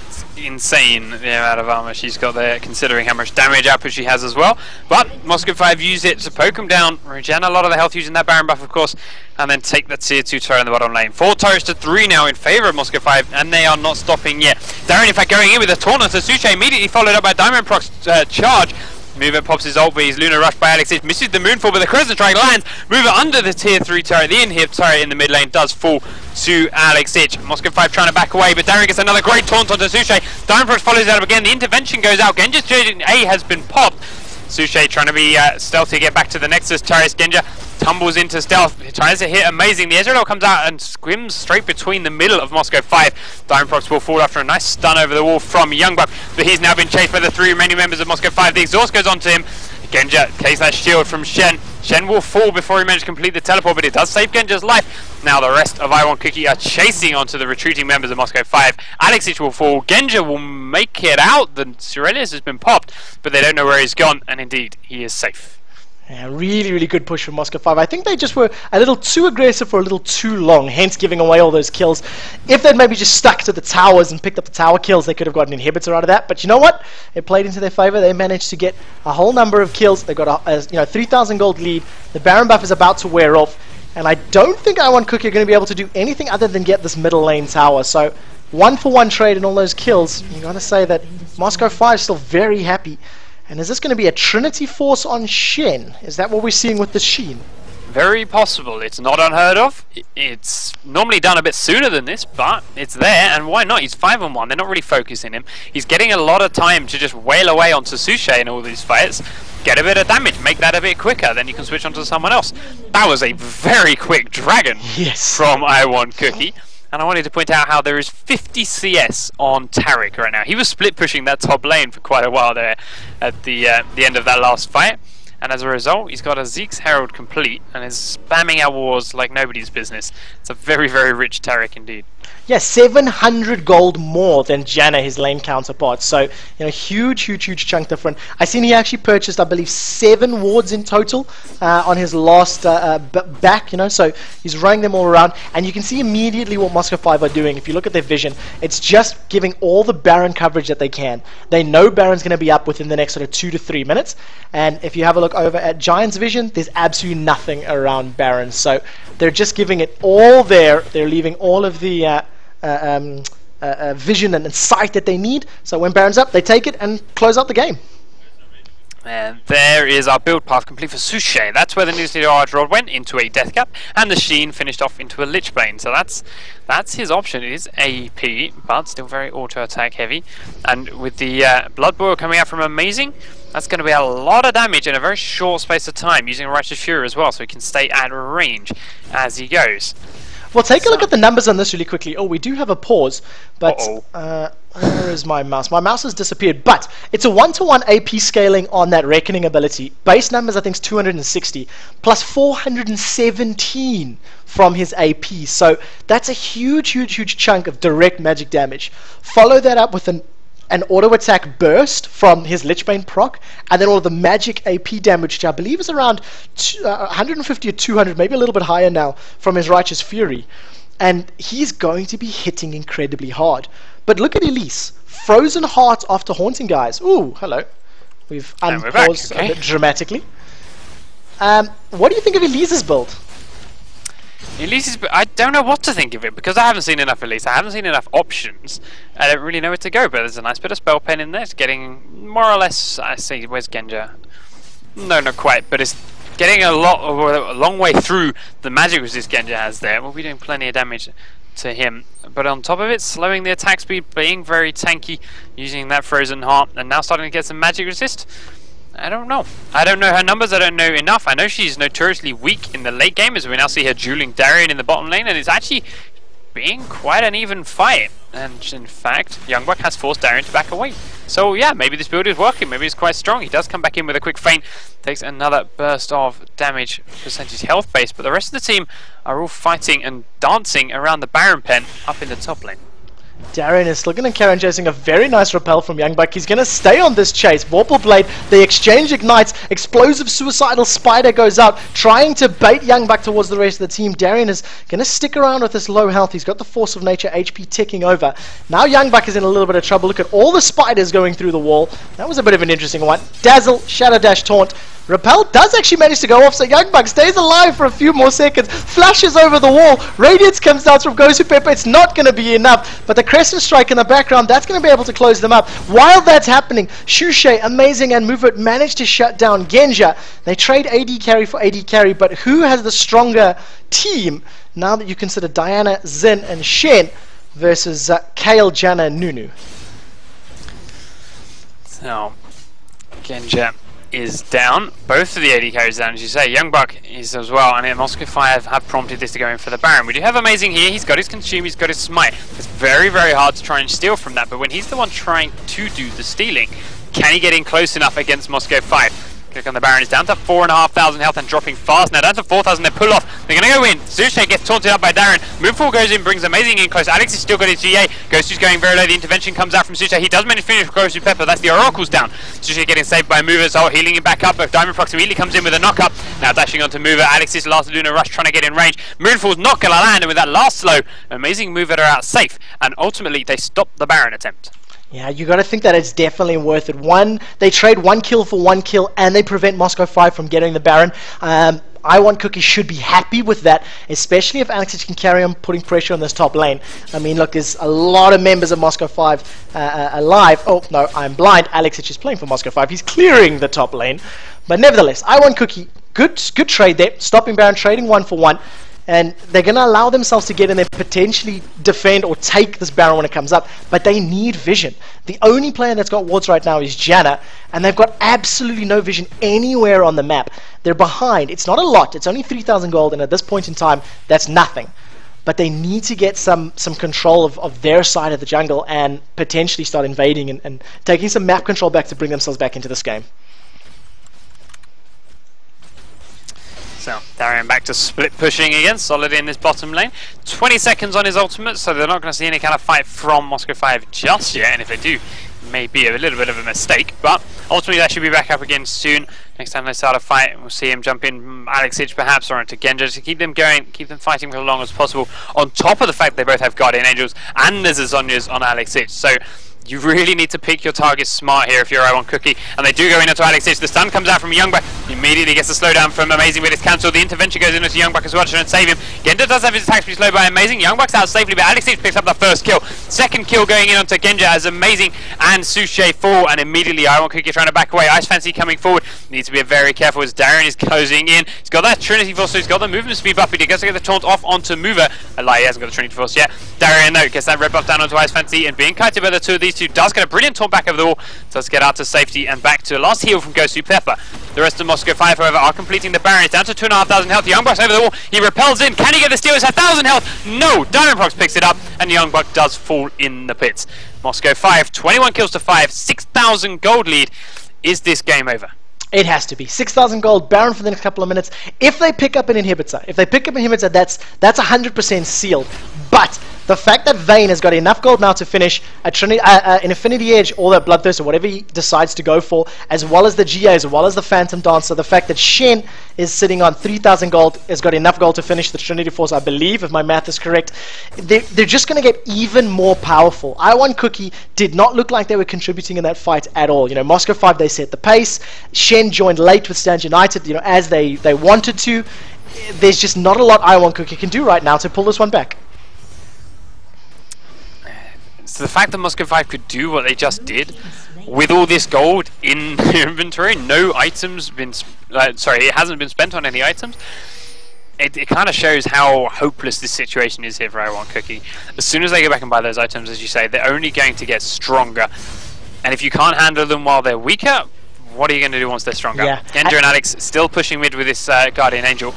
It's insane the amount of armor she's got there, considering how much damage output she has as well. But Moscow 5 use it to poke him down, regen a lot of the health using that Baron buff of course, and then take that tier 2 turret in the bottom lane. 4 turrets to 3 now in favour of Moscow 5, and they are not stopping yet. Darren in fact going in with a taunt onto Suche, immediately followed up by Diamond Proc charge. Mover pops his ult, but he's Lunar Rush by Alex. It misses the Moonfall, but the Crescent Strike lands. Mover under the tier 3 turret. The inhib turret in the mid lane does fall to Alex Ich. Moscow 5 trying to back away, but Darren gets another great taunt onto Suche. Diamond Proc follows that up again. The intervention goes out. Genja's Trojan A has been popped. Suche trying to be stealthy to get back to the Nexus turret. Genja tumbles into stealth, he tries to hit amazing. The Ezreal comes out and squims straight between the middle of Moscow 5. Diamond Procs will fall after a nice stun over the wall from Youngbuck, but he's now been chased by the 3 remaining members of Moscow 5. The exhaust goes onto him. Genja takes that shield from Shen. Shen will fall before he manages to complete the teleport, but it does save Genja's life. Now the rest of Iwan Cookie are chasing onto the retreating members of Moscow 5. Alexich will fall. Genja will make it out. The Sirelius has been popped, but they don't know where he's gone, and indeed, he is safe. Yeah, really good push from Moscow 5. I think they just were a little too aggressive for a little too long, hence giving away all those kills. If they'd maybe just stuck to the towers and picked up the tower kills, they could have got an inhibitor out of that. But you know what? It played into their favor. They managed to get a whole number of kills. They got a 3,000 gold lead. The Baron buff is about to wear off, and I don't think Iwan Cookie are going to be able to do anything other than get this middle lane tower. So 1-for-1 trade and all those kills. You got to say that Moscow 5 is still very happy. And is this going to be a Trinity Force on Shen? Is that what we're seeing with the Sheen? Very possible. It's not unheard of. It's normally done a bit sooner than this, but it's there, and why not? He's 5-on-1. They're not really focusing him. He's getting a lot of time to just wail away onto Suche in all these fights, get a bit of damage, make that a bit quicker, then you can switch onto someone else. That was a very quick dragon from I Want Cookie. And I wanted to point out how there is 50 CS on Taric right now. He was split pushing that top lane for quite a while there at the end of that last fight. And as a result, he's got a Zeke's Herald complete and is spamming out wars like nobody's business. It's a very, very rich Taric indeed. Yeah, 700 gold more than Janna, his lane counterpart. So, huge chunk different. I seen he actually purchased, I believe, 7 wards in total on his last back, so he's running them all around. And you can see immediately what Moscow 5 are doing. If you look at their vision, it's just giving all the Baron coverage that they can. They know Baron's going to be up within the next sort of 2 to 3 minutes. And if you have a look over at Giant's vision, there's absolutely nothing around Baron. So they're just giving it all there. They're leaving all of the vision and sight that they need, so when Baron's up they take it and close out the game. And there is our build path complete for Suche. That's where the nuclear arch rod went into a death cap, and the Sheen finished off into a lich bane. So that's his option. It is AP, but still very auto attack heavy. And with the blood boil coming out from Amazing, that's going to be a lot of damage in a very short space of time, using Righteous Fury as well, so he can stay at range as he goes. Well, take a look at the numbers on this really quickly. Oh, we do have a pause, but where is my mouse? My mouse has disappeared, but it's a 1-to-1 AP scaling on that Reckoning ability. Base numbers, I think, is 260, plus 417 from his AP. So that's a huge chunk of direct magic damage. Follow that up with an auto attack burst from his Lichbane proc, and then all of the magic AP damage, which I believe is around 150 or 200, maybe a little bit higher now, from his Righteous Fury. And he's going to be hitting incredibly hard. But look at Elise. Frozen Heart after Haunting, guys. Ooh, hello. We've unpaused a bit dramatically. What do you think of Elise's build? Elise's, I don't know what to think of it, because I haven't seen enough Elise. I haven't seen enough options. I don't really know where to go, but there's a nice bit of spell pen in there. It's getting more or less, I see, where's Genja? No, not quite, but it's getting a long way through the magic resist Genja has there. We'll be doing plenty of damage to him. But on top of it, slowing the attack speed, being very tanky, using that Frozen Heart, and now starting to get some magic resist. I don't know. I don't know her numbers. I don't know enough. I know she's notoriously weak in the late game, as we now see her dueling Darien in the bottom lane, and it's actually being quite an even fight. And in fact, Youngbuck has forced Darien to back away. So yeah, maybe this build is working. Maybe it's quite strong. He does come back in with a quick feint, takes another burst of damage, percentage health base, but the rest of the team are all fighting and dancing around the Baron pen up in the top lane. Darien is still going to carry on chasing a very nice repel from Youngbuck. He's going to stay on this chase. Vorpal Blade, the exchange ignites. Explosive Suicidal Spider goes out, trying to bait Youngbuck towards the rest of the team. Darien is going to stick around with this low health. He's got the Force of Nature HP ticking over. Now Youngbuck is in a little bit of trouble. Look at all the spiders going through the wall. That was a bit of an interesting one. Dazzle, Shadow Dash, Taunt. Repel does actually manage to go off, so Youngbuck stays alive for a few more seconds, flashes over the wall, Radiance comes down from Gosu Pepper. It's not going to be enough, but the Crescent Strike in the background, that's going to be able to close them up. While that's happening, Suche, Amazing, and Movert manage to shut down Genja. They trade AD carry for AD carry, but who has the stronger team now that you consider Diana, Xin, and Shen versus Kayle, Janna, and Nunu? So, Genja is down. Both of the AD carries down, as you say. Youngbuck is as well, and Moscow 5 have prompted this to go in for the Baron. We do have Amazing here. He's got his Consume, he's got his Smite. It's very, very hard to try and steal from that, but when he's the one trying to do the stealing, can he get in close enough against Moscow 5? Click on the Baron, is down to 4,500 health and dropping fast. Now down to 4,000, they pull off. They're going to go in. Suche gets taunted up by Darren. Moonfall goes in, brings Amazing in close. Alex has still got his GA. Ghost is going very low. The intervention comes out from Suche. He does manage to finish Gosu Pepper. That's the Oracle's down. Suche getting saved by Mover, so healing him back up. But Diamond Prox immediately comes in with a knock-up. Now dashing onto Mover. Alex is last doing a rush, trying to get in range. Moonfall's not going to land, and with that last slow, Amazing Mover are out safe. And ultimately, they stop the Baron attempt. Yeah, you got to think that it's definitely worth it. They trade 1 kill for 1 kill, and they prevent Moscow 5 from getting the Baron. I Want Cookie should be happy with that, especially if Alex can carry on putting pressure on this top lane. I mean, look, there's a lot of members of Moscow 5 alive. Oh, no, I'm blind. Alex is playing for Moscow 5. He's clearing the top lane. But nevertheless, I Want Cookie good trade there, stopping Baron, trading 1 for 1. And they're going to allow themselves to get in there, potentially defend or take this Baron when it comes up. But they need vision. The only player that's got wards right now is Janna. And they've got absolutely no vision anywhere on the map. They're behind. It's not a lot. It's only 3,000 gold. And at this point in time, that's nothing. But they need to get some control of their side of the jungle and potentially start invading and taking some map control back to bring themselves back into this game. So, Darien back to split pushing again, solid in his bottom lane. 20 seconds on his ultimate, so they're not going to see any kind of fight from Moscow 5 just yet, and if they do, it may be a little bit of a mistake, but ultimately they should be back up again soon. Next time they start a fight, we'll see him jump in Alexich perhaps, or into Genja to keep them going, keep them fighting for as long as possible, on top of the fact they both have Guardian Angels, and there's a Zhonya's on Alexich, so you really need to pick your targets smart here if you're I Want Cookie. And they do go into Alexich. The stun comes out from Youngbuck. He immediately gets the slowdown from Amazing, but it's cancelled. The intervention goes into Youngbuck as well to try and save him. Genja does have his attack speed slowed by Amazing. Youngbuck's out safely, but Alexich picks up the first kill. Second kill going in onto Genja as Amazing and Suche fall. And immediately I Want Cookie trying to back away. Ice Fancy coming forward. Needs to be very careful as Darren is closing in. He's got that Trinity Force, so he's got the movement speed buff, but he gets to get the taunt off onto Mover. A lie, he hasn't got the Trinity Force yet. Darren, though, gets that red buff down onto Ice Fancy, and being kited by the two of these two does get a brilliant taunt back over the wall, does get out to safety and back to a last heal from Ghost Pepper. The rest of Moscow 5, however, are completing the barrier. It's down to 2,500 health. Youngbuck's over the wall. He repels in. Can he get the steal? It's 1,000 health. No! Diamondprox picks it up, and Youngbuck does fall in the pits. Moscow 5, 21 kills to 5, 6,000 gold lead. Is this game over? It has to be. 6,000 gold, Baron for the next couple of minutes. If they pick up an inhibitor, that's 100% sealed. But the fact that Vayne has got enough gold now to finish an Affinity Edge or the Bloodthirst or whatever he decides to go for, as well as the GA, as well as the Phantom Dancer, the fact that Shen is sitting on 3,000 gold, has got enough gold to finish the Trinity Force, I believe, if my math is correct, they're just going to get even more powerful. I Want Cookie did not look like they were contributing in that fight at all. You know, Moscow 5, they set the pace. Shen joined late with Stand United, you know, as they wanted to. There's just not a lot I Want Cookie can do right now to pull this one back. So the fact that Moscow 5 could do what they just did, with all this gold in their inventory, no items been, it hasn't been spent on any items, it kind of shows how hopeless this situation is here for I Want Cookie. As soon as they go back and buy those items, as you say, they're only going to get stronger. And if you can't handle them while they're weaker, what are you going to do once they're stronger? Yeah. Genja and Alex still pushing mid with this Guardian Angel.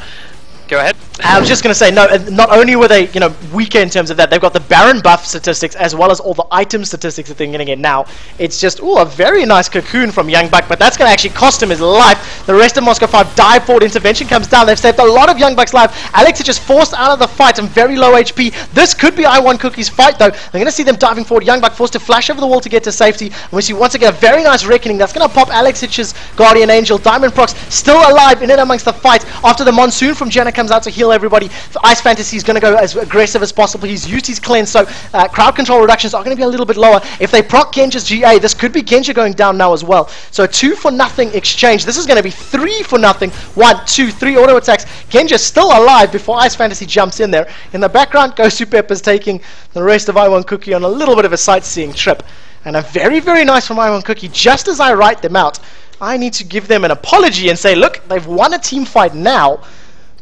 Go ahead. I was just going to say, no, not only were they, you know, weaker in terms of that, they've got the Baron buff statistics as well as all the item statistics that they're going to get now. It's just, ooh, a very nice cocoon from Youngbuck, but that's going to actually cost him his life. The rest of Moscow 5 dive forward, intervention comes down. They've saved a lot of Youngbuck's life. Alex is just forced out of the fight and very low HP. This could be I Want Cookie's fight, though. They're going to see them diving forward. Youngbuck forced to flash over the wall to get to safety. And we see once again a very nice reckoning. That's going to pop Alexich's Guardian Angel. Diamondprox still alive in and amongst the fight after the Monsoon from Janna comes out to heal everybody. Ice Fantasy is going to go as aggressive as possible. He's used his cleanse, so crowd control reductions are going to be a little bit lower. If they proc Genja's GA, this could be Genja going down now as well. So 2 for nothing exchange. This is going to be 3 for nothing. 1, 2, 3 auto attacks. Genja's still alive before Ice Fantasy jumps in there. In the background, Ghost Pepper's taking the rest of I Want Cookie on a little bit of a sightseeing trip. And a very, very nice from I Want Cookie. Just as I write them out, I need to give them an apology and say, look, they've won a team fight now.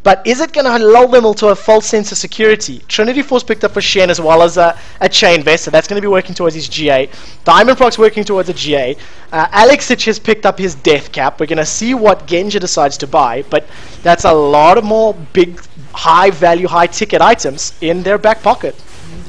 But is it going to lull them into a false sense of security? Trinity Force picked up for Shen as well as a Chain Vest, so that's going to be working towards his GA. Diamondprox working towards a GA. Alexich has picked up his Death Cap. We're going to see what Genja decides to buy, but that's a lot of more big, high-value, high-ticket items in their back pocket.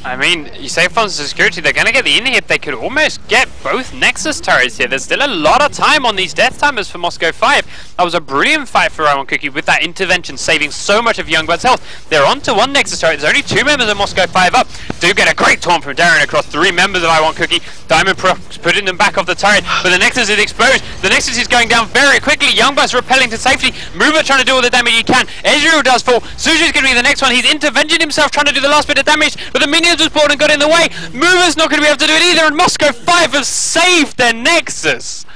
I mean, you say funds to security, they're going to get the inhib. They could almost get both Nexus turrets here. There's still a lot of time on these death timers for Moscow 5. That was a brilliant fight for I Want Cookie with that intervention, saving so much of Youngblood's health. They're on to 1 Nexus turret. There's only 2 members of Moscow 5 up. Do get a great taunt from Darren across 3 members of I Want Cookie. Diamondprox putting them back off the turret, but the Nexus is exposed. The Nexus is going down very quickly. Youngblood's repelling to safety. Mover trying to do all the damage he can. Ezreal does fall. Suji's going to be the next one. He's intervention himself, trying to do the last bit of damage, but the minions was born and got in the way. Mover's not going to be able to do it either, and Moscow 5 have saved their Nexus.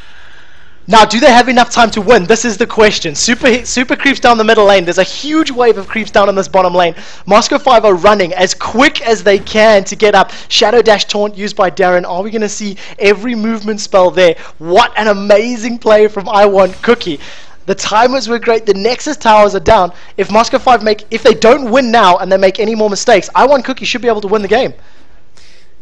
Now, do they have enough time to win? This is the question. Super creeps down the middle lane. There's a huge wave of creeps down in this bottom lane. Moscow 5 are running as quick as they can to get up. Shadow Dash taunt used by Darren. Are we going to see every movement spell there? What an amazing play from I Want Cookie. The timers were great. The Nexus towers are down. If Moscow 5 if they don't win now and they make any more mistakes, I1Cookie should be able to win the game.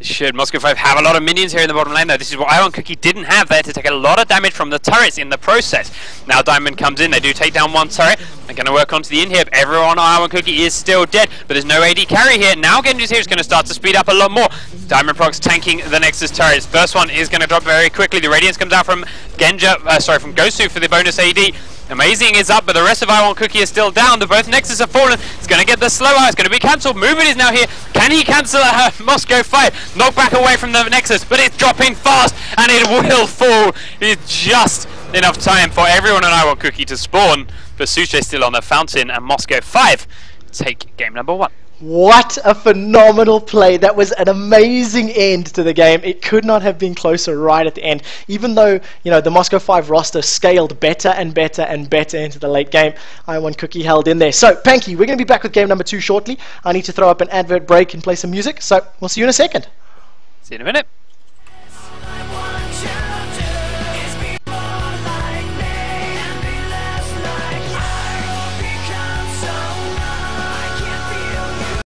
Should Moscow 5 have a lot of minions here in the bottom lane though? This is what RaidCall didn't have. They had to take a lot of damage from the turrets in the process. Now Diamond comes in, they do take down one turret. They're going to work onto the inhib. Everyone on RaidCall is still dead, but there's no AD carry here. Now Genji's here is going to start to speed up a lot more. Diamond Procs tanking the Nexus turrets. First one is going to drop very quickly. The Radiance comes out from from Gosu for the bonus AD. Amazing is up, but the rest of RaidCall is still down. The both Nexus have fallen. It's going to get the slow eye. It's going to be cancelled. Movement is now here. Can he cancel Moscow 5? Knock back away from the Nexus, but it's dropping fast, and it will fall. It's just enough time for everyone on RaidCall to spawn, but Suche's still on the fountain, and Moscow 5 take game number 1. What a phenomenal play. That was an amazing end to the game. It could not have been closer right at the end. Even though, you know, the Moscow 5 roster scaled better and better and better into the late game, RaidCall held in there. So, Panky, we're going to be back with game number 2 shortly. I need to throw up an advert break and play some music, so we'll see you in a second. See you in a minute.